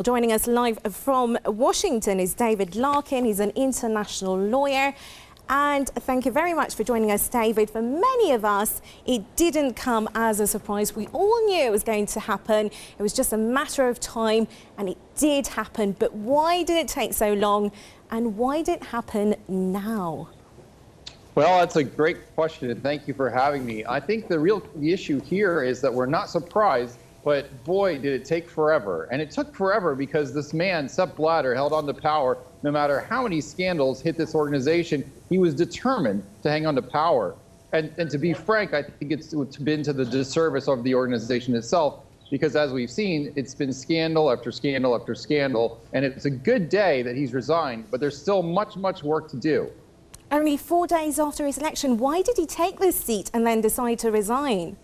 Joining us live from Washington is David Larkin. He's an international lawyer. And thank you very much for joining us, David. For many of us, it didn't come as a surprise. We all knew it was going to happen. It was just a matter of time, and it did happen. But why did it take so long, and why did it happen now? Well, that's a great question, and thank you for having me. I think the issue here is that we're not surprised, but boy, did it take forever. And it took forever because this man, Sepp Blatter, held on to power no matter how many scandals hit this organization. He was determined to hang on to power. And to be frank, I think it's been to the disservice of the organization itself, because as we've seen, it's been scandal after scandal after scandal. And it's a good day that he's resigned, but there's still much, much work to do. Only 4 days after his election, why did he take this seat and then decide to resign?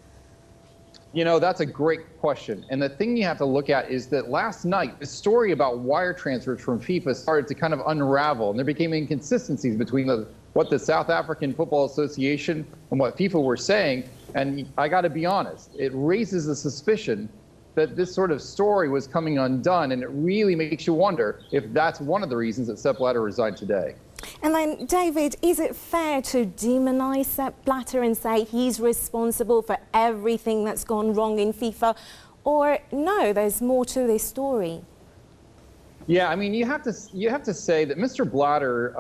You know, that's a great question. And the thing you have to look at is that last night, the story about wire transfers from FIFA started to kind of unravel, and there became inconsistencies between what the South African Football Association and what FIFA were saying. And I got to be honest, it raises the suspicion that this sort of story was coming undone, and it really makes you wonder if that's one of the reasons that Sepp Blatter resigned today. And then, David, is it fair to demonize Sepp Blatter and say he's responsible for everything that's gone wrong in FIFA? Or no, there's more to this story? Yeah, I mean, you have to say that Mr. Blatter,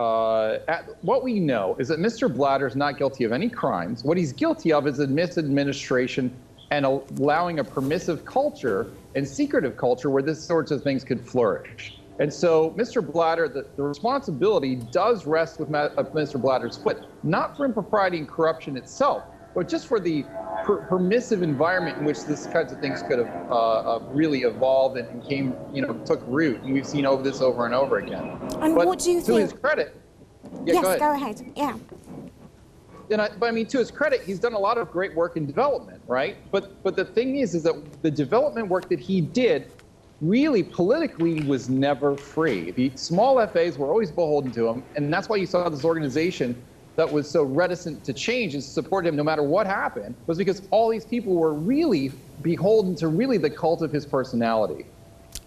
what we know is that Mr. Blatter is not guilty of any crimes. What he's guilty of is misadministration and allowing a permissive culture and secretive culture where this sorts of things could flourish. And so, Mr. Blatter, the responsibility does rest with Mr. Blatter's foot, not for impropriety and corruption itself, but just for the permissive environment in which this kinds of things could have really evolved and took root. And we've seen this over and over again. And but what do you think? To his credit, yes, go ahead. Yeah. But I mean, to his credit, he's done a lot of great work in development, right? But the thing is that the development work that he did really politically was never free. The small FAs were always beholden to him, and that's why you saw this organization that was so reticent to change and support him no matter what happened, was because all these people were really beholden to really the cult of his personality.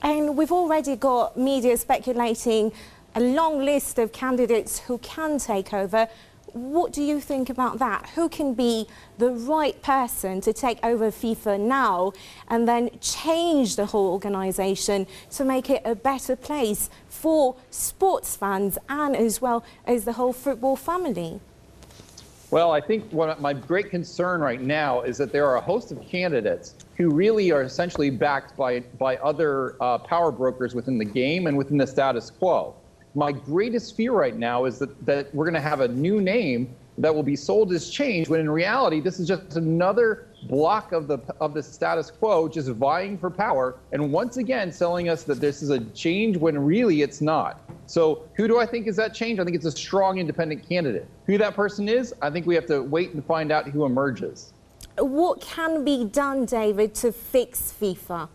And we've already got media speculating a long list of candidates who can take over. What do you think about that? Who can be the right person to take over FIFA now and then change the whole organisation to make it a better place for sports fans and as well as the whole football family? Well, I think my great concern right now is that there are a host of candidates who really are essentially backed by other power brokers within the game and within the status quo. My greatest fear right now is that we're going to have a new name that will be sold as change, when in reality, this is just another block of the status quo, just vying for power, and once again selling us that this is a change when really it's not. So who do I think is that change? I think it's a strong independent candidate. Who that person is, I think we have to wait and find out who emerges. What can be done, David, to fix FIFA?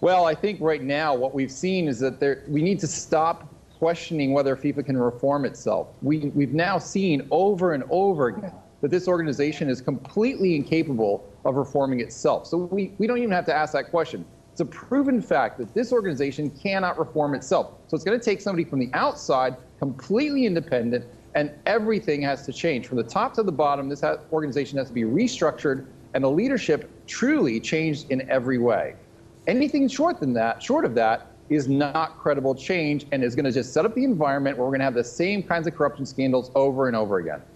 Well, I think right now what we've seen is that we need to stop questioning whether FIFA can reform itself. We've now seen over and over again that this organization is completely incapable of reforming itself. So we don't even have to ask that question. It's a proven fact that this organization cannot reform itself. So it's going to take somebody from the outside, completely independent, and everything has to change. From the top to the bottom, this organization has to be restructured and the leadership truly changed in every way. Anything short of that is not credible change and is going to just set up the environment where we're going to have the same kinds of corruption scandals over and over again.